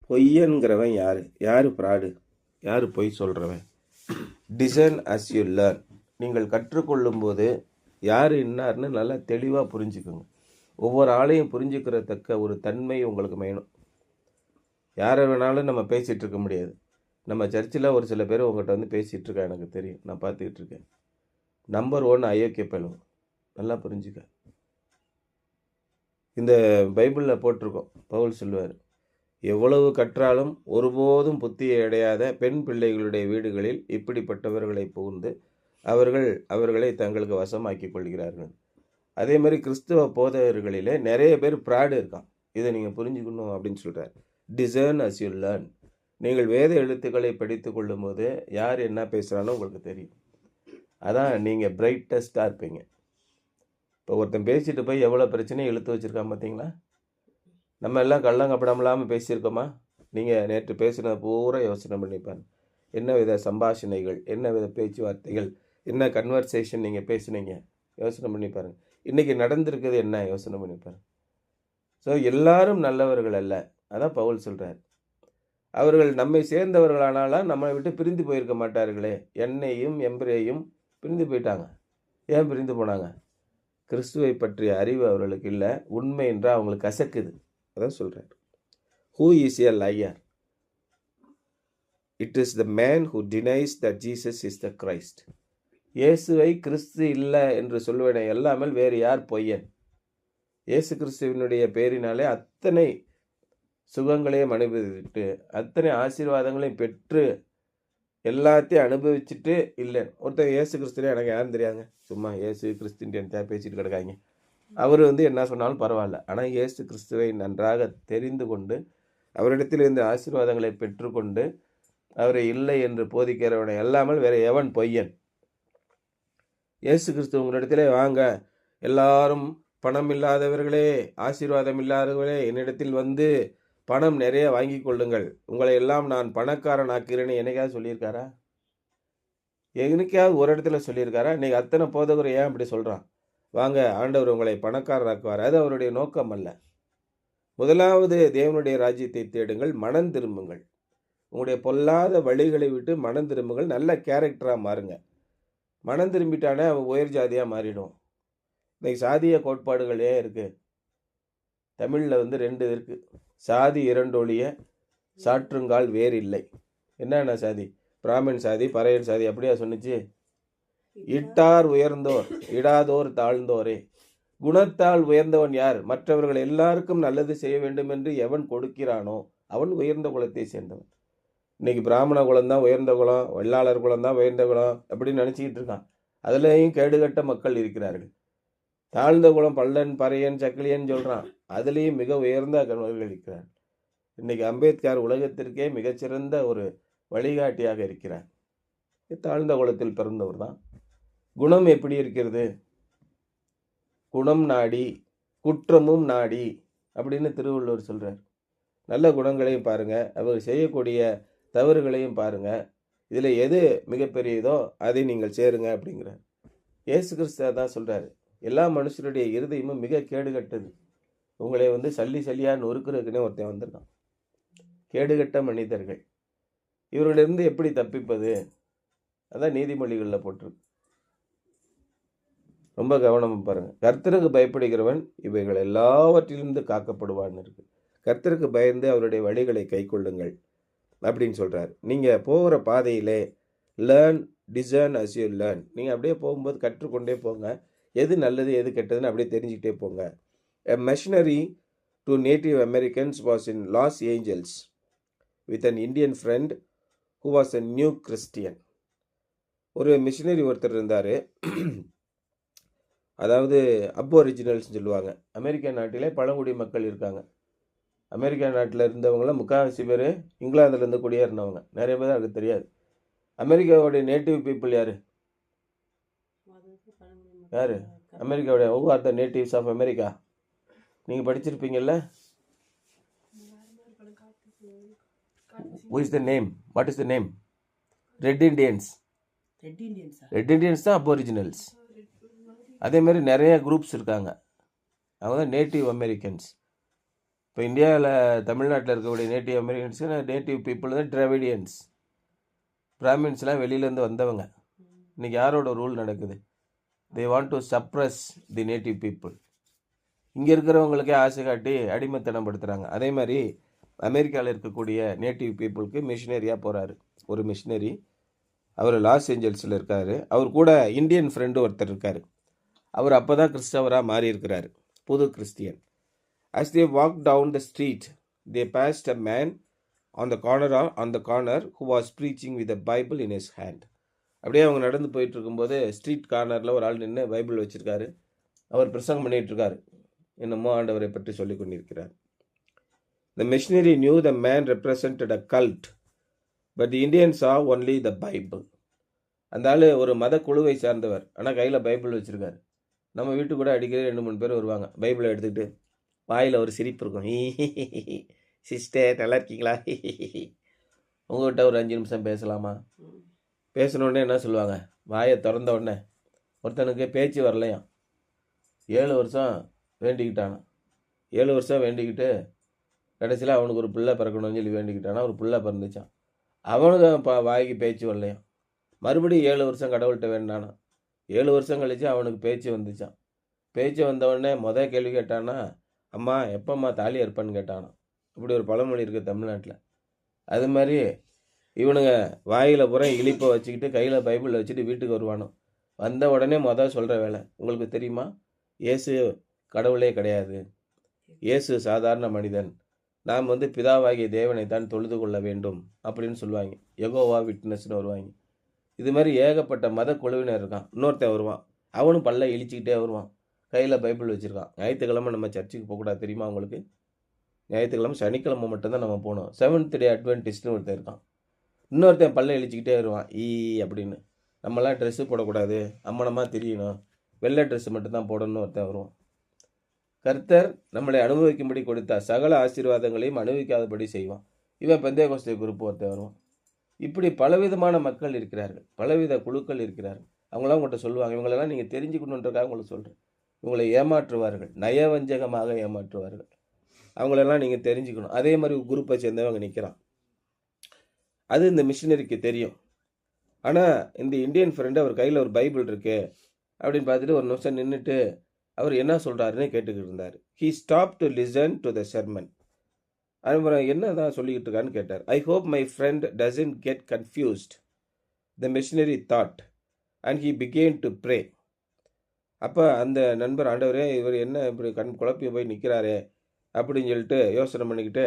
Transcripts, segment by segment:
பொய்யன்கிறவன் யார்? யார் ஃப்ராடு? யார் பொய் சொல்கிறவன்? Design as you learn. நீங்கள் கற்றுக்கொள்ளும் போது யார் என்னார்னு நல்லா தெளிவாக புரிஞ்சுக்குங்க. ஒவ்வொரு ஆளையும் புரிஞ்சுக்கிறத்தக்க ஒரு தன்மை உங்களுக்கு வேணும். யாரை வேணாலும் நம்ம பேசிகிட்டு இருக்க முடியாது. நம்ம சர்ச்சில் ஒரு சில பேர் உங்கள்கிட்ட வந்து பேசிகிட்டு இருக்கா, எனக்கு தெரியும், நான் பார்த்துக்கிட்டு இருக்கேன். நம்பர் 1 அயோக்கிய பையன். நல்லா புரிஞ்சுக்க. இந்த பைபிளில் போட்டிருக்கோம், பவுல் சொல்லுவார், எவ்வளவு கற்றாலும் ஒருபோதும் புத்தியை அடையாத பெண் பிள்ளைகளுடைய வீடுகளில் இப்படிப்பட்டவர்களை புகுந்து அவர்களை தங்களுக்கு வசமாக்கி கொள்கிறார்கள். அதே மாதிரி கிறிஸ்துவ போதகர்களிலே நிறைய பேர் ப்ராடு இருக்கான். இதை நீங்கள் புரிஞ்சுக்கணும் அப்படின்னு சொல்கிறார். Discern as you learn. நீங்கள் வேத எழுத்துக்களை படித்து கொள்ளும் போது யார் என்ன பேசுகிறானோ உங்களுக்கு தெரியும். அதான் நீங்கள் பிரைட்டஸ்டாக இருப்பீங்க. இப்போ ஒருத்தன் பேசிட்டு போய் எவ்வளோ பிரச்சனையை இழுத்து வச்சுருக்கான் பார்த்தீங்களா? நம்ம எல்லாம் கள்ளங்கப்படம் இல்லாமல் பேசியிருக்கோமா? நீங்கள் நேற்று பேசுனது பூரா யோசனை பண்ணிப்பாங்க. என்ன வித சம்பாஷணைகள், என்ன வித பேச்சுவார்த்தைகள், என்ன கன்வர்சேஷன் நீங்கள் பேசுனீங்க, யோசனை பண்ணி பாருங்கள். இன்றைக்கி நடந்திருக்குது என்ன, யோசனை பண்ணி பாருங்கள். ஸோ எல்லாரும் நல்லவர்கள் அல்ல, அதான் பவுல் சொல்கிறார். அவர்கள் நம்மை சேர்ந்தவர்களானாலும் நம்மளை விட்டு பிரிந்து போயிருக்க மாட்டார்களே. என்னையும் எம்பிரேயும் பிரிந்து போயிட்டாங்க. ஏன் பிரிந்து போனாங்க? கிறிஸ்துவை பற்றிய அறிவு அவர்களுக்கு இல்லை. உண்மை என்றால் அவங்களுக்கு கசக்குது. அதான் சொல்கிறார். Who is a liar? It is the man who டினைஸ் that Jesus is the Christ. இயேசுவை கிறிஸ்து இல்லை என்று சொல்லுவேனே எல்லாமல் வேறு யார் பொய்யன்? இயேசு கிறிஸ்துவனுடைய பேரினாலே அத்தனை சுகங்களையும் அனுபவிச்சுட்டு, அத்தனை ஆசீர்வாதங்களையும் பெற்று, எல்லாத்தையும் அனுபவிச்சுட்டு இல்லை. ஒருத்தர் இயேசு கிறிஸ்துவே எனக்கு யாரும் தெரியாதுங்க, சும்மா இயேசு கிறிஸ்துன்ட்டு பேசிட்டு கிடக்காங்க. அவர் என்ன சொன்னாலும் பரவாயில்ல. ஆனால் இயேசு கிறிஸ்துவை நன்றாக தெரிந்து கொண்டு அவரிடத்தில் இருந்து ஆசீர்வாதங்களை பெற்றுக்கொண்டு அவரை இல்லை என்று போதிக்கிறவனை எல்லாமல் வேறு எவன் பொய்யன்? இயேசு கிறிஸ்து உங்களிடத்திலே வாங்க, எல்லாரும் பணம் இல்லாதவர்களே, ஆசீர்வாதம் இல்லாதவர்களே, என்னிடத்தில் வந்து பணம் நிறைய வாங்கி கொள்ளுங்கள், உங்களை எல்லாம் நான் பணக்காரன் ஆக்கிறேன்னு என்னைக்காவது சொல்லியிருக்காரா? என்னைக்காவது ஒரு இடத்துல சொல்லியிருக்காரா? இன்றைக்கி அத்தனை போதகர் ஏன் அப்படி சொல்கிறான்? வாங்க, ஆண்டவர் உங்களை பணக்காரராக்குவார். அது அவருடைய நோக்கம் அல்ல. முதலாவது தேவனுடைய ராஜ்யத்தை தேடுங்கள், மனம் திரும்புங்கள், உங்களுடைய பொல்லாத வழிகளை விட்டு மனம் திரும்புங்கள், நல்ல கேரக்டராக மாறுங்க. மனம் திரும்பிட்டானே அவன் உயர் ஜாதியாக மாறிடும். இன்றைக்கி சாதிய கோட்பாடுகள் ஏன் இருக்குது? தமிழில் 2 இருக்குது. சாதி 2 ஒழிய சாற்றுங்கால் வேறு இல்லை. என்னென்ன சாதி? பிராமின் சாதி, பறையன் சாதி. அப்படியா சொன்னிச்சு? இட்டார் உயர்ந்தோர், இடாதோர் தாழ்ந்தோரே. குணத்தால் உயர்ந்தவன் யார்? மற்றவர்கள் எல்லாருக்கும் நல்லது செய்ய வேண்டும் என்று எவன் கொடுக்கிறானோ அவன் உயர்ந்த குலத்தை சேர்ந்தவன். இன்றைக்கி பிராமண குலம்தான் உயர்ந்த குலம், வெள்ளாளர் குலம்தான் உயர்ந்த குலம் அப்படின்னு நினச்சிக்கிட்டு இருக்கான். அதுலேயும் கேடுகட்ட மக்கள் இருக்கிறார்கள். தாழ்ந்த குலம் பல்லன், பறையன், சக்கிலியன் சொல்கிறான். அதுலேயும் மிக உயர்ந்த கணவர்கள் இருக்கிறார். இன்றைக்கி அம்பேத்கர் உலகத்திற்கே மிகச்சிறந்த ஒரு வழிகாட்டியாக இருக்கிறார். தாழ்ந்த குலத்தில் பிறந்தவர் தான். குணம் எப்படி இருக்கிறது? குணம் நாடி குற்றமும் நாடி அப்படின்னு திருவள்ளுவர் சொல்கிறார். நல்ல குணங்களையும் பாருங்கள், அவர் செய்யக்கூடிய தவறுகளையும் பாருங்கள், இதில் எது மிகப்பெரியதோ அதை நீங்கள் சேருங்க அப்படிங்கிறார். இயேசு கிறிஸ்து தான் சொல்கிறார். எல்லா மனுஷருடைய இருதயமும் மிக கேடுகட்டது. உங்களை சல்லியாக நொறுக்கிறதுக்குன்னே ஒருத்தன் வந்திருக்கான். கேடுகட்ட மனிதர்கள். இவர்களிருந்து எப்படி தப்பிப்பது? அதான் நீதிமொழிகளில் போட்டிருக்கு. ரொம்ப கவனமாக பாருங்கள். கர்த்தருக்கு பயப்படுகிறவன் இவைகள் எல்லாவற்றிலிருந்து காக்கப்படுவான்னு இருக்கு. கர்த்தருக்கு பயந்து அவருடைய வழிகளை கை கொள்ளுங்கள் அப்படின்னு சொல்கிறார். நீங்கள் போகிற பாதையிலே learn, discern as you learn. நீங்கள் அப்படியே போகும்போது கற்றுக்கொண்டே போங்க. எது நல்லது எது கெட்டதுன்னு அப்படியே தெரிஞ்சுக்கிட்டே போங்க. A missionary to Native Americans was in Los Angeles with an Indian friend who was a new Christian. ஒரு மிஷினரி ஒருத்தர் இருந்தார். அதாவது அப்ஒரிஜினல்ஸ் சொல்லுவாங்க. அமெரிக்கா நாட்டிலே பழங்குடி மக்கள் இருக்காங்க. அமெரிக்கா நாட்டில் இருந்தவங்களாம் முக்கால்வாசி பேர் இங்கிலாந்துலேருந்து குடியேறினவங்க. நிறைய பேர் அதுக்கு தெரியாது. அமெரிக்காவுடைய நேட்டிவ் பீப்புள் யார்? யார் அமெரிக்காவுடைய? Who are the natives of America? நீங்கள் படிச்சிருப்பீங்கல்ல. Who is the name? What is the name? Red Indians. Red Indians தான் அப்ஒரிஜினல்ஸ். அதே மாதிரி நிறைய குரூப்ஸ் இருக்காங்க. அவங்க தான் நேட்டிவ் அமெரிக்கன்ஸ். இப்போ இந்தியாவில் தமிழ்நாட்டில் இருக்கக்கூடிய நேட்டிவ் அமெரிக்கன்ஸு நேட்டிவ் பீப்புள் தான் டிராவிடியன்ஸ். பிராமின்ஸ்லாம் வெளியிலேருந்து வந்தவங்க. இன்றைக்கி யாரோட ரூல் நடக்குது? They want to suppress the native people. இங்கே இருக்கிறவங்களுக்கே ஆசை காட்டி அடிமைத்தனப்படுத்துகிறாங்க. அதே மாதிரி அமெரிக்காவில் இருக்கக்கூடிய நேட்டிவ் பீப்புளுக்கு மிஷினரியாக போகிறாரு ஒரு மிஷினரி. அவர் லாஸ் ஏஞ்சல்ஸில் இருக்கார். அவர் கூட இந்தியன் ஃப்ரெண்டு ஒருத்தர் இருக்கார். அவர் அப்போ தான் கிறிஸ்தவராக மாறி இருக்கிறார், புது Christian. As they walked down the street, they passed a man on the corner who was preaching with a Bible in his hand. அப்படியே அவங்க நடந்து போயிட்டு இருக்கும்போது ஸ்ட்ரீட் கார்னரில் ஒரு ஆள் நின்று பைபிள் வச்சுருக்காரு. அவர் பிரசங்கம் பண்ணிகிட்டு இருக்காரு, என்னமோ ஆண்டவரை பற்றி சொல்லி கொண்டிருக்கிறார். The missionary knew the man represented a cult, but the Indians saw only the Bible. அந்த ஆள் ஒரு மத குழுவை சார்ந்தவர், ஆனால் கையில் பைபிள் வச்சுருக்காரு. நம்ம வீட்டுக்கு கூட அடிக்கடி 2-3 பேர் வருவாங்க, பைபிளை எடுத்துக்கிட்டு வாயில் ஒரு சிரிப்பு இருக்கும். சிஸ்டர் நல்லா இருக்கீங்களா, உங்கள்கிட்ட ஒரு 5 நிமிஷம் பேசலாமா? பேசினோடனே என்ன சொல்லுவாங்க, வாயை திறந்த உடனே ஒருத்தனுக்கு பேச்சு வரலையாம். 7 வருஷம் வேண்டிக்கிட்டானான். 7 வருஷம் வேண்டிக்கிட்டு கடைசியில் அவனுக்கு ஒரு பிள்ளை பிறக்கணும்னு சொல்லி வேண்டிக்கிட்டானா. ஒரு பிள்ளை பிறந்துச்சான். அவனுக்கு வாய்க்கு பேச்சு வரலையாம். மறுபடியும் 7 வருஷம் கடவுள்கிட்ட வேண்டானா. 7 வருஷம் கழித்து அவனுக்கு பேச்சு வந்துச்சான். பேச்சு வந்தவுடனே கேள்வி கேட்டானா, அம்மா எப்போம்மா தாலி அறுப்பான்னு கேட்டானா. இப்படி ஒரு பழமொழி இருக்குது தமிழ்நாட்டில். அது மாதிரி இவனுங்க வாயில் பூரா இழிப்பை வச்சுக்கிட்டு கையில் பைபிள் வச்சுட்டு வீட்டுக்கு வருவானோ. வந்த உடனே சொல்கிற வேலை, உங்களுக்கு தெரியுமா, இயேசு கடவுளே கிடையாது, இயேசு சாதாரண மனிதன், நாம் பிதாவாகிய தேவனை தான் தொழுது கொள்ள வேண்டும் அப்படின்னு சொல்லுவாங்க. யெகோவா விட்னஸ்னு வருவாங்க. இது மாதிரி ஏகப்பட்ட மத குழுவினர் இருக்கான். இன்னொருத்தன் வருவான், அவனும் பல்ல இழிச்சிக்கிட்டே வருவான், கையில் பைபிள் வச்சுருக்கான். ஞாயிற்றுக்கிழமை நம்ம சர்ச்சுக்கு போகக்கூடாது தெரியுமா உங்களுக்கு? ஞாயிற்றுக்கிழமை சனிக்கிழமை மட்டும்தான் நம்ம போகணும். 7th டே அட்வென்டிஸ்ட்னு ஒருத்தர் இருக்கான். இன்னொருத்தன் பல்ல இழிச்சிக்கிட்டே வருவான், அப்படின்னு. நம்மலாம் ட்ரெஸ்ஸு போடக்கூடாது, அம்மனமாக தெரியணும், வெள்ளை ட்ரெஸ்ஸு மட்டும்தான் போடணும்னு ஒருத்தன் வருவான். கர்த்தர் நம்மளை அனுபவிக்கும்படி கொடுத்தா சகல ஆசீர்வாதங்களையும் அனுபவிக்காதபடி செய்வான். இவன் பெந்தேகோஸ்தே குரூப் ஒருத்தன் வருவான். இப்படி பலவிதமான மக்கள் இருக்கிறார்கள், பலவித குழுக்கள் இருக்கிறார்கள். அவங்களாம் உங்கள்கிட்ட சொல்லுவாங்க, இவங்களெல்லாம் நீங்கள் தெரிஞ்சுக்கணுன்றக்காக உங்களுக்கு சொல்கிறேன். இவங்களை ஏமாற்றுவார்கள், நயவஞ்சகமாக ஏமாற்றுவார்கள். அவங்களெல்லாம் நீங்கள் தெரிஞ்சுக்கணும். அதே மாதிரி குரூப்பை சேர்ந்தவங்க நிற்கிறான். அது இந்த மிஷினரிக்கு தெரியும். ஆனால் இந்த இந்தியன் ஃப்ரெண்டு அவர் கையில் ஒரு பைபிள் இருக்கு அப்படின்னு பார்த்துட்டு ஒரு நிமிஷம் நின்றுட்டு அவர் என்ன சொல்கிறாருன்னு கேட்டுக்கிட்டு இருந்தார். He stop to listen to the sermon. அப்புறம் என்ன தான் சொல்லிக்கிட்டு இருக்கான்னு கேட்டார். I hope my friend doesn't get confused, the missionary thought, and he began to pray. அப்போ அந்த நண்பர், ஆண்டவரே இவர் என்ன இப்படி குழப்பி போய் நிற்கிறாரே அப்படின்னு சொல்லிட்டு யோசனை பண்ணிக்கிட்டு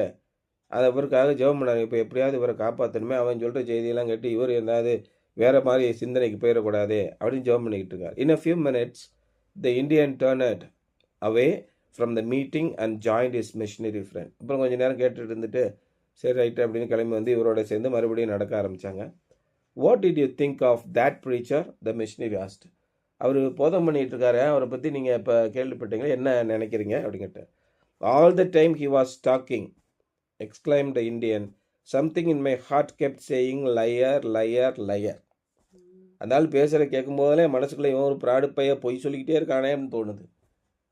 அது அவருக்காக ஜெபம் பண்ணார். இப்போ எப்படியாவது இவரை காப்பாற்றணுமே, அவன் சொல்கிற செய்தியெல்லாம் கேட்டு இவர் ஏதாவது வேறு மாதிரி சிந்தனைக்கு போயிடக்கூடாது அப்படின்னு ஜெபம் பண்ணிக்கிட்டு இருக்கார். In a few minutes the Indian turned away from the meeting and joined his missionary friend. அப்புறம் கொஞ்சம் நேரம் கேட்டுட்டு இருந்துட்டு சரி ரைட்டு அப்படின்னு கிளம்பி இவரோட சேர்ந்து மறுபடியும் நடக்க ஆரம்பித்தாங்க. What did you think of that preacher, the missionary asked. அவர் போதம் பண்ணிகிட்டு இருக்காரு, அவரை பற்றி நீங்கள் இப்போ கேள்விப்பட்டீங்களா, என்ன நினைக்கிறீங்க அப்படிங்கிட்ட. All the time he was talking, exclaimed the Indian, something in my heart kept saying liar, liar, liar. அந்த ஆள் பேசுகிற கேட்கும் போதே மனசுக்குள்ளே இவன் ஒரு பிராடுப்பைய பொய் சொல்லிக்கிட்டே இருக்கானேன்னு தோணுது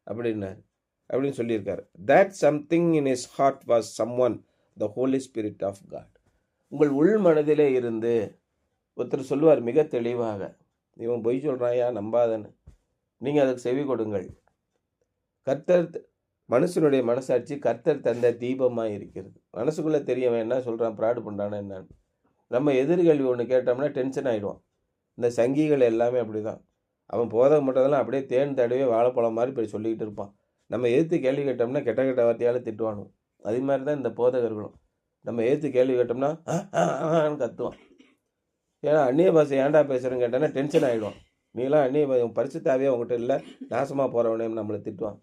அப்படின்னு சொல்லியிருக்காரு. that something in his heart was someone, the Holy Spirit of God. உங்கள் உள் மனதிலே இருந்து ஒருத்தர் சொல்லுவார் மிக தெளிவாக, இவன் பொய் சொல்கிறாயா நம்பாதன்னு. நீங்கள் அதுக்கு செவி கொடுங்கள். கர்த்தர் மனுஷனுடைய மனசாட்சி கர்த்தர் தந்த தீபமாக இருக்கிறது. மனசுக்குள்ளே தெரியவன் என்ன சொல்கிறான், ப்ராடு பண்ணுறானா என்னன்னு. நம்ம எதிர்கேள்வி ஒன்று கேட்டோம்னா டென்ஷன் ஆகிடுவான். இந்த சங்கிகள் எல்லாமே அப்படி தான். அவன் போதகம் மட்டும்தான் அப்படியே தேன் தடவே வாழைப்பழம் மாதிரி போய் சொல்லிக்கிட்டு இருப்பான். நம்ம எதிர்த்து கேள்வி கேட்டோம்னா கெட்ட கெட்ட வார்த்தையால் திட்டுவானும். அது மாதிரி தான் இந்த போதகர்களும். நம்ம எதிர்த்து கேள்வி கேட்டோம்னா கத்துவான். ஏன்னா அந்நிய பாஷை ஏன்டா பேசுகிறேன்னு கேட்டோன்னா டென்ஷன் ஆகிடுவான். நீலாம் அந்நிய பரிசுத்தாவே உங்கள்கிட்ட இல்லை, நாசமாக போகிறவனே நம்மளை திட்டுவான்.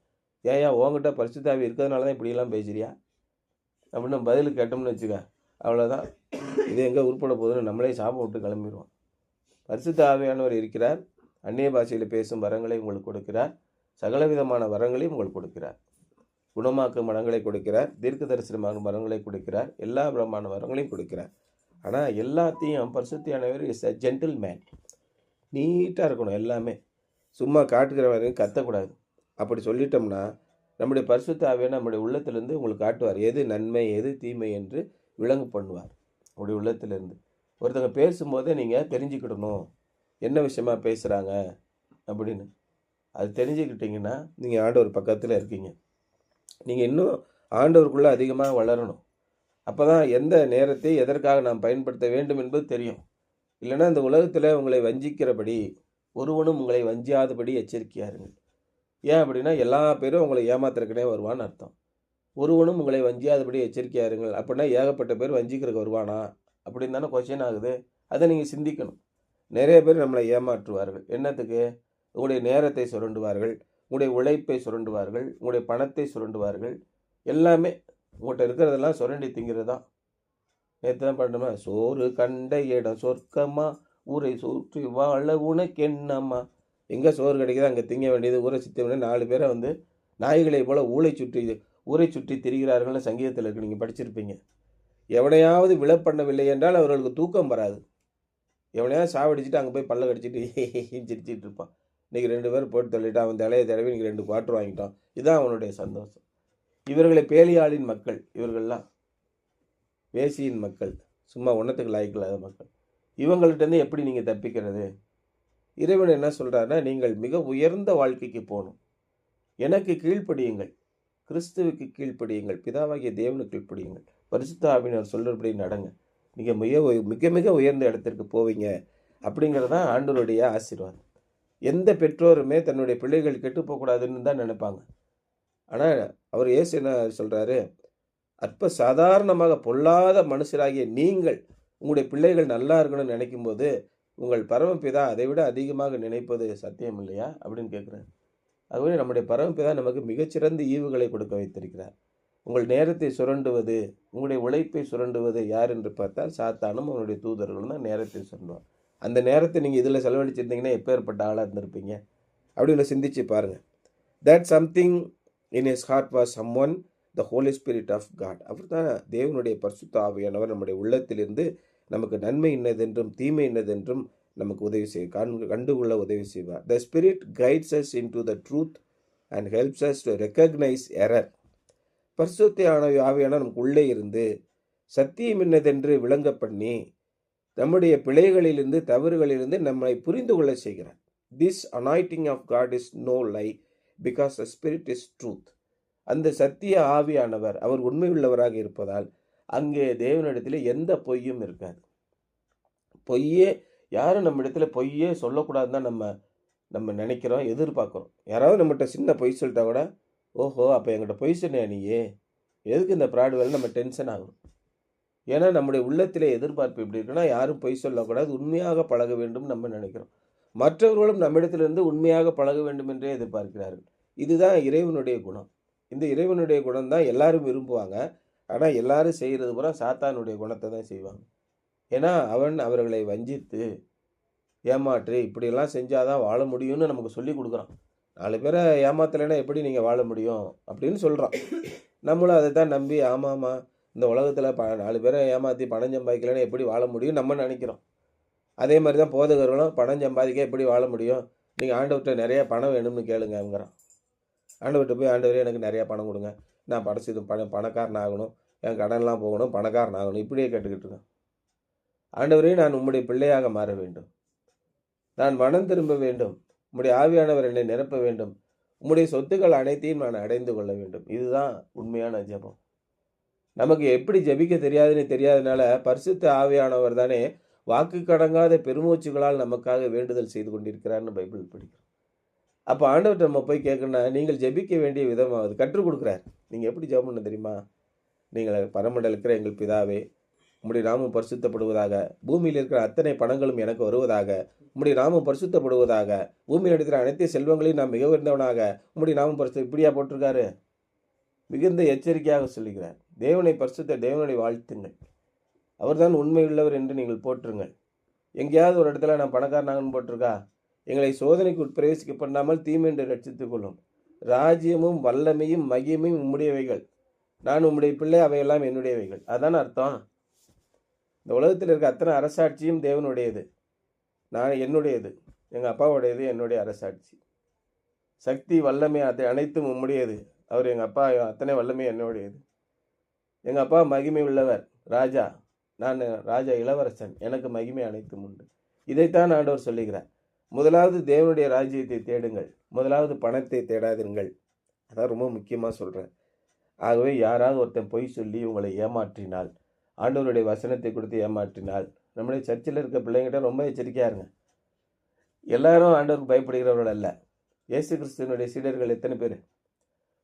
ஏயா உங்ககிட்ட பரிசுத்தாவி இருக்கிறதுனால தான் இப்படிலாம் பேசுறியா அப்படின்னு பதில் கேட்டோம்னு வச்சுக்க, அவ்வளோதான். இது எங்கே உருப்பட போகுதுன்னு நம்மளே சாபம் விட்டு கிளம்பிடுவோம். பரிசுத்தாவியானவர் இருக்கிறார், அந்நிய பாஷையில் பேசும் வரங்களை உங்களுக்கு கொடுக்கிறார், சகலவிதமான வரங்களையும் உங்களுக்கு கொடுக்கிறார், குணமாக்கும் வரங்களை கொடுக்கிறார், தீர்க்க தரிசனமான வரங்களை கொடுக்கிறார், எல்லா விதமான வரங்களையும் கொடுக்கிறார். ஆனால் எல்லாத்தையும் பரிசுத்தியானவர் இஸ் அ ஜென்டில் மேன். நீட்டாக இருக்கணும் எல்லாமே. சும்மா காட்டுகிற வரையும் கத்தக்கூடாது. அப்படி சொல்லிட்டோம்னா நம்முடைய பரிசுத்த ஆவியானவர் நம்முடைய உள்ளத்திலிருந்து உங்களுக்கு காட்டுவார். எது நன்மை, எது தீமை என்று விளங்கு பண்ணுவார். உங்களுடைய உள்ளத்திலிருந்து. ஒருத்தங்க பேசும்போதே நீங்கள் தெரிஞ்சுக்கிடணும். என்ன விஷயமா பேசுகிறாங்க அப்படின்னு. அது தெரிஞ்சுக்கிட்டிங்கன்னா, நீங்கள் ஆண்டவர் பக்கத்தில் இருக்கீங்க. நீங்கள் இன்னும் ஆண்டவருக்குள்ளே அதிகமாக வளரணும். அப்போ தான் எந்த நேரத்தை எதற்காக நாம் பயன்படுத்த வேண்டும் என்பது தெரியும். இல்லைன்னா இந்த உலகத்தில் உங்களை வஞ்சிக்கிறபடி ஒருவனும் உங்களை வஞ்சியாதபடி எச்சரிக்கையாக இருங்கள். ஏன் அப்படின்னா எல்லா பேரும் உங்களை ஏமாத்துறதுக்குனே வருவான்னு அர்த்தம். ஒருவனும் உங்களை வஞ்சியாதபடி எச்சரிக்கையாக இருங்கள் அப்படின்னா ஏகப்பட்ட பேர் வஞ்சிக்கிறதுக்கு வருவானா அப்படின்னு தானே கொஸ்டின் ஆகுது. அதை நீங்கள் சிந்திக்கணும். நிறைய பேர் நம்மளை ஏமாற்றுவார்கள். என்னத்துக்கு? உங்களுடைய நேரத்தை சுரண்டுவார்கள், உங்களுடைய உழைப்பை சுரண்டுவார்கள், உங்களுடைய பணத்தை சுரண்டுவார்கள். எல்லாமே உங்கள்கிட்ட இருக்கிறதெல்லாம் சுரண்டி திங்கிறது தான். நேற்று தான் பண்ணோமா, சோறு கண்ட இடம் சொர்க்கமா, ஊரை சுற்றி வாழ உனக்கு என்னம்மா. எங்கே சோறு கிடைக்குதோ அங்கே திங்க வேண்டியது, ஊரை சுற்றி வேண்டியது. 4 பேரை வந்து நாய்களை போல் ஊரை சுற்றி திரிகிறார்கள்னு சங்கீதத்தில் இருக்கு, நீங்கள் படிச்சிருப்பீங்க. எவனையாவது விழப்பண்ணவில்லை என்றால் அவர்களுக்கு தூக்கம் வராது. எவனையாவது சாவடிச்சுட்டு அங்கே போய் பல்ல கடிச்சிட்டு சிரிச்சிட்டு இருப்பான். இன்றைக்கி 2 பேர் போட்டு தள்ளிட்டு அவன் தலையை தடவி இன்றைக்கி 2 குவார்ட்டர் வாங்கிட்டான். இதுதான் அவனுடைய சந்தோஷம். இவர்களை பேலியாளின் மக்கள், இவர்கள்லாம் வேசியின் மக்கள், சும்மா ஒன்றத்துக்கு லாய்க்கில்லாத மக்கள். இவங்கள்ட்டேருந்து எப்படி நீங்கள் தப்பிக்கிறது? இறைவன் என்ன சொல்கிறாருன்னா, நீங்கள் மிக உயர்ந்த வாழ்க்கைக்கு போகணும். எனக்கு கீழ்ப்படியுங்கள், கிறிஸ்துவுக்கு கீழ்ப்படியுங்கள், பிதாவாகிய தேவனுக்கு கீழ்ப்படியுங்கள், பரிசுத்த ஆவியினர் சொல்கிறபடி நடங்க. நீங்கள் மிக மிக உயர்ந்த இடத்திற்கு போவீங்க. அப்படிங்கிறது தான் ஆண்டவருடைய ஆசீர்வாதம். எந்த பெற்றோருமே தன்னுடைய பிள்ளைகள் கெட்டு போகக்கூடாதுன்னு தான் நினைப்பாங்க. ஆனால் அவர் இயேசு என்ன சொல்கிறாரு? அற்ப சாதாரணமாக பொல்லாத மனுஷராகிய நீங்கள் உங்களுடைய பிள்ளைகள் நல்லா இருக்கணும்னு நினைக்கும்போது உங்கள் பரமபிதா அதை விட அதிகமாக நினைப்பது சத்தியம் இல்லையா அப்படின்னு கேட்குறாரு. அதுவே நம்முடைய பரமபிதா நமக்கு மிகச்சிறந்த ஈவுகளை கொடுக்க வைத்திருக்கிறார். உங்கள் நேரத்தை சுரண்டுவது, உங்களுடைய உழைப்பை சுரண்டுவது யார் என்று பார்த்தால் சாத்தானும் அவனுடைய தூதர்களும் தான் நேரத்தை சுரண்டுவார். அந்த நேரத்தை நீங்கள் இதில் செலவழிச்சிருந்தீங்கன்னா எப்பேற்பட்ட ஆளாக இருந்திருப்பீங்க அப்படின்னு சிந்திச்சு பாருங்கள். That something in his heart was someone the Holy Spirit of God. அவர் தான் தேவனுடைய பரிசுத்த ஆவியானவர் நம்முடைய உள்ளத்திலிருந்து நமக்கு நன்மை இன்னதென்றும் தீமை இன்னதென்றும் நமக்கு உதவி கண்டுகொள்ள உதவி செய்வார். The spirit guides us into the truth and helps us to recognise error. பரிசுத்த ஆவியானவர் நமக்கு உள்ளே இருந்து சத்தியம் இன்னதென்று விளங்க பண்ணி நம்முடைய பிழைகளிலிருந்து தவறுகளிலிருந்து நம்மை புரிந்து கொள்ள செய்கிறார். This anointing of God is no lie because the spirit is truth. அந்த சத்திய ஆவியானவர் அவர் உண்மையுள்ளவராக இருப்பதால் அங்கே தேவனிடத்தில் எந்த பொய்யும் இருக்காது. பொய்யே யாரும் நம்ம இடத்துல பொய்யே சொல்லக்கூடாதுன்னு தான் நம்ம நினைக்கிறோம், எதிர்பார்க்குறோம். யாராவது நம்மகிட்ட சின்ன பொய் சொல்லிட்டா கூட, ஓஹோ அப்போ எங்கிட்ட பொய் சொன்னியா நீயே, எதுக்கு இந்த ப்ராடு வேலை, நம்ம டென்ஷன் ஆகும். ஏன்னா நம்முடைய உள்ளத்திலே எதிர்பார்ப்பு இப்படி இருக்குன்னா யாரும் பொய் சொல்லக்கூடாது, உண்மையாக பழக வேண்டும் நம்ம நினைக்கிறோம். மற்றவர்களும் நம்மிடத்திலிருந்து உண்மையாக பழக வேண்டும் என்றே எதிர்பார்க்கிறார்கள். இதுதான் இறைவனுடைய குணம். இந்த இறைவனுடைய குணம் தான் எல்லாரும் விரும்புவாங்க. ஆனால் எல்லாரும் செய்கிறது பூரா சாத்தானுடைய குணத்தை தான் செய்வாங்க. ஏன்னா அவன் அவர்களை வஞ்சித்து ஏமாற்றி இப்படியெல்லாம் செஞ்சாதான் வாழ முடியும்னு நமக்கு சொல்லி கொடுக்குறான். 4 பேரை ஏமாத்தலைன்னா எப்படி நீங்கள் வாழ முடியும் அப்படின்னு சொல்கிறான். நம்மளும் அதை தான் நம்பி ஆமாம்மா இந்த உலகத்தில் 4 பேரை ஏமாற்றி பணம் சம்பாதிக்கலைன்னா எப்படி வாழ முடியும் நம்ம நினைக்கிறோம். அதே மாதிரி தான் போதகர்களும் பணம் சம்பாதிக்க எப்படி வாழ முடியும், நீங்கள் ஆண்டவர்கிட்ட நிறைய பணம் வேணும்னு கேளுங்கிறான். ஆண்டவர்கிட்ட போய் ஆண்டவரே எனக்கு நிறையா பணம் கொடுங்க, நான் பணக்காரன் ஆகணும், என் கடன்லாம் போகணும், பணக்காரன் ஆகணும், இப்படியே கேட்டுக்கிட்டு இருக்கேன். ஆண்டவரே நான் உம்முடைய பிள்ளையாக மாற வேண்டும், நான் மனம் திரும்ப வேண்டும், உம்முடைய ஆவியானவர் என்னை நிரப்ப வேண்டும், உம்முடைய சொத்துக்கள் அனைத்தையும் நான் அடைந்து கொள்ள வேண்டும். இதுதான் உண்மையான ஜெபம். நமக்கு எப்படி ஜெபிக்க தெரியாதனால பரிசுத்த ஆவியானவர் தானே வாக்கு கடங்காத பெருமூச்சுகளால் நமக்காக வேண்டுதல் செய்து கொண்டிருக்கிறார்னு பைபிள் படிக்கிறோம். அப்போ ஆண்டவர்கிட்ட நம்ம போய் கேட்கணும்னா நீங்கள் ஜெபிக்க வேண்டிய விதமாவது கற்றுக் கொடுக்குறார். நீங்கள் எப்படி ஜெபம் பண்ண தெரியுமா? நீங்கள் பரமண்டல இருக்கிற எங்கள் பிதாவே, உம்முடைய நாமம் பரிசுத்தப்படுவதாக, பூமியில் இருக்கிற அத்தனை பணங்களும் எனக்கு வருவதாக, உம்முடைய நாமம் பரிசுத்தப்படுவதாக, பூமியில் எடுக்கிற அனைத்து செல்வங்களையும் நான் மிக உயர்ந்தவனாக, உம்முடைய நாமம் இப்படியா போட்டிருக்காரு? மிகுந்த எச்சரிக்கையாக சொல்லுகிறார். தேவனை தேவனை வாழ்த்துங்கள், அவர்தான் உண்மையுள்ளவர் என்று நீங்கள் போற்றுங்கள். எங்கேயாவது ஒரு இடத்துல நான் பணக்காரனாகன்னு போட்டிருக்கா? எங்களை சோதனைக்கு உட்பிரவேசிக்க பண்ணாமல் தீமென்று ரட்சித்துக் கொள்ளும். ராஜ்யமும் வல்லமையும் மகிமையும் உம்முடையவைகள், நான் உம்முடைய பிள்ளை, அவையெல்லாம் என்னுடையவைகள். அதான் அர்த்தம். இந்த உலகத்தில் இருக்க அத்தனை அரசாட்சியும் தேவனுடையது, நான் என்னுடையது, எங்கள் அப்பாவுடையது என்னுடைய அரசாட்சி. சக்தி வல்லமை அது அனைத்தும் உம்முடையது. அவர் எங்கள் அப்பா அத்தனை வல்லமை என்னுடையது. எங்கள் அப்பா மகிமை உள்ளவர், ராஜா. நான் ராஜா, இளவரசன், எனக்கு மகிமை அனைத்தும் உண்டு. இதைத்தான் ஆண்டவர் சொல்லுகிறார். முதலாவது தேவனுடைய ராஜ்யத்தை தேடுங்கள், முதலாவது பணத்தை தேடாதீர்கள். அதான் ரொம்ப முக்கியமாக சொல்கிறேன். ஆகவே யாராவது ஒருத்தன் பொய் சொல்லி உங்களை ஏமாற்றினால், ஆண்டவருடைய வசனத்தை கொடுத்து ஏமாற்றினால், நம்முடைய சர்ச்சில் இருக்க பிள்ளைங்கிட்ட ரொம்ப எச்சரிக்கையாக இருங்க. எல்லாரும் ஆண்டவருக்கு பயப்படுகிறவர்கள் அல்ல. இயேசு கிறிஸ்துவனுடைய சீடர்கள் எத்தனை பேர்?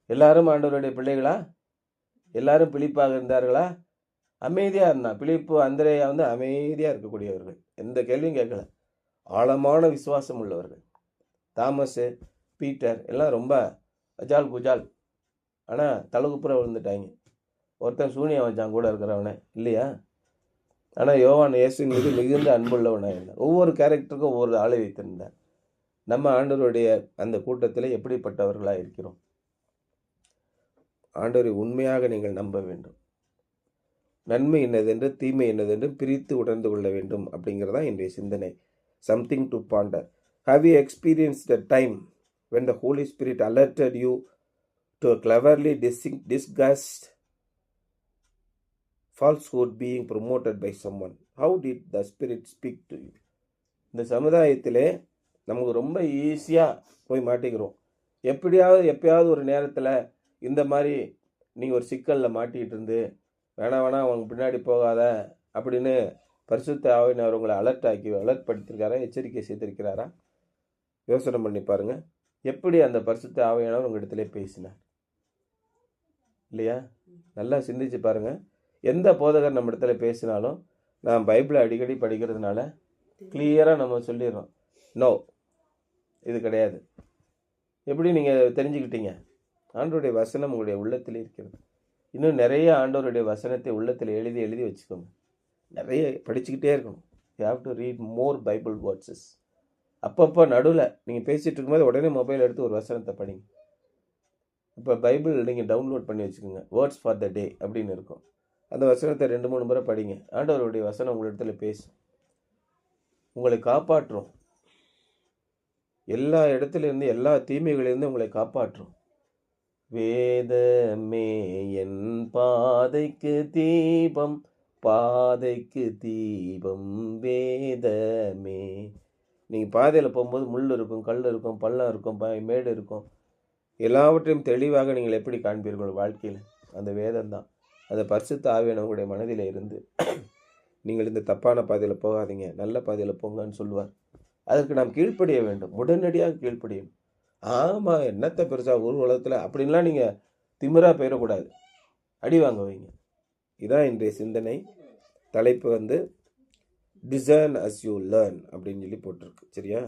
எல்லாரும் ஆண்டவருடைய பிள்ளைகளா? எல்லாரும் பிலிப்பாக இருந்தார்களா? அமைதியாக இருந்தான். பிலிப்பு, அந்திரேயா அமைதியாக இருக்கக்கூடியவர்கள், எந்த கேள்வியும் கேட்கல, ஆழமான விசுவாசம் உள்ளவர்கள். தாமஸு, பீட்டர் எல்லாம் ரொம்ப அஜால் குஜால், ஆனால் தலகுப்புற விழுந்துட்டாங்க. ஒருத்தன் சூனியம் வச்சான் கூட இருக்கிறவனே, இல்லையா? ஆனால் யோவான் இயேசுவின் மீது மிகுந்த அன்புள்ளவனாக இருந்தார். ஒவ்வொரு கேரக்டருக்கும் ஒவ்வொரு ஆளை வைத்திருந்தார். நம்ம ஆண்டவருடைய அந்த கூட்டத்தில் எப்படிப்பட்டவர்களாக இருக்கிறோம்? ஆண்டவரை உண்மையாக நீங்கள் நம்ப வேண்டும். நன்மை என்னதென்று தீமை என்னதென்று பிரித்து உணர்ந்து கொள்ள வேண்டும் அப்படிங்கிறதா என்னுடைய சிந்தனை. Something to Pander. How you experienced the time when the Holy Spirit alerted you to a cleverly disguised falsehood being promoted by someone? How did the Spirit speak to you? இந்த சமுதாயத்திலே நமக்கு ரொம்ப ஈஸியாக போய் மாட்டிக்கிறோம். எப்பயாவது ஒரு நேரத்தில் இந்த மாதிரி நீங்கள் ஒரு சிக்கலில் மாட்டிகிட்டு இருந்து வேணாம் அவங்க பின்னாடி போகாத அப்படின்னு பரிசுத்த ஆவியானவர் உங்களை அலர்ட் படுத்திருக்காரா, எச்சரிக்கை செய்திருக்கிறாரா? யோசனை பண்ணி பாருங்கள். எப்படி அந்த பரிசுத்த ஆவியானவர் உங்கள் இடத்துல பேசினார், இல்லையா? நல்லா சிந்திச்சு பாருங்கள். எந்த போதகர் நம்ம இடத்துல பேசினாலும் நான் பைபிளை அடிக்கடி படிக்கிறதுனால கிளியராக நம்ம சொல்லிடுறோம், நோ, இது கிடையாது. எப்படி நீங்கள் தெரிஞ்சுக்கிட்டீங்க? ஆண்டவருடைய வசனம் உங்களுடைய உள்ளத்தில் இருக்கிறது. இன்னும் நிறைய ஆண்டவருடைய வசனத்தை உள்ளத்தில் எழுதி வச்சுக்கோங்க. நிறைய படிச்சுக்கிட்டே இருக்கணும். You have to read more Bible words. அப்பப்போ நடுவில் நீங்கள் பேசிகிட்டு இருக்கும்போது உடனே மொபைல் எடுத்து ஒரு வசனத்தை படிங்க. இப்போ பைபிள் நீங்கள் டவுன்லோட் பண்ணி வச்சுக்கோங்க, வேர்ட்ஸ் ஃபார் த டே அப்படின்னு இருக்கும். அந்த வசனத்தை 2-3 முறை படிங்க. ஆண்டவருடைய வசனம் உங்கள் இடத்துல பேசும், உங்களை காப்பாற்றும். எல்லா இடத்துலேருந்து, எல்லா தீமைகளிலிருந்து உங்களை காப்பாற்றும். வேதமே என் பாதைக்கு தீபம், பாதைக்கு தீபம் வேதமே. நீங்கள் பாதையில் போகும்போது முள் இருக்கும், கல் இருக்கும், பள்ளம் இருக்கும், மேடு இருக்கும். எல்லாவற்றையும் தெளிவாக நீங்கள் எப்படி காண்பீர்கள் வாழ்க்கையில்? அந்த வேதம் தான். அந்த பரிசுத்த ஆவியானவர் உங்களுடைய மனதில் இருந்து நீங்கள் இந்த தப்பான பாதையில் போகாதீங்க, நல்ல பாதையில் போங்கன்னு சொல்லுவார். அதற்கு நாம் கீழ்ப்படிய வேண்டும், உடனடியாக கீழ்ப்படியணும். ஆமாம், என்னத்தை பெருசாக ஒரு உலகத்தில் அப்படின்லாம் நீங்கள் திமிராக போயிடக்கூடாது, அடி வாங்க வைங்க. இதான் இன்றைய சிந்தனை. தலைப்பு டிசர்ன் as you learn அப்படின்னு சொல்லி போட்டிருக்கு. சரியா?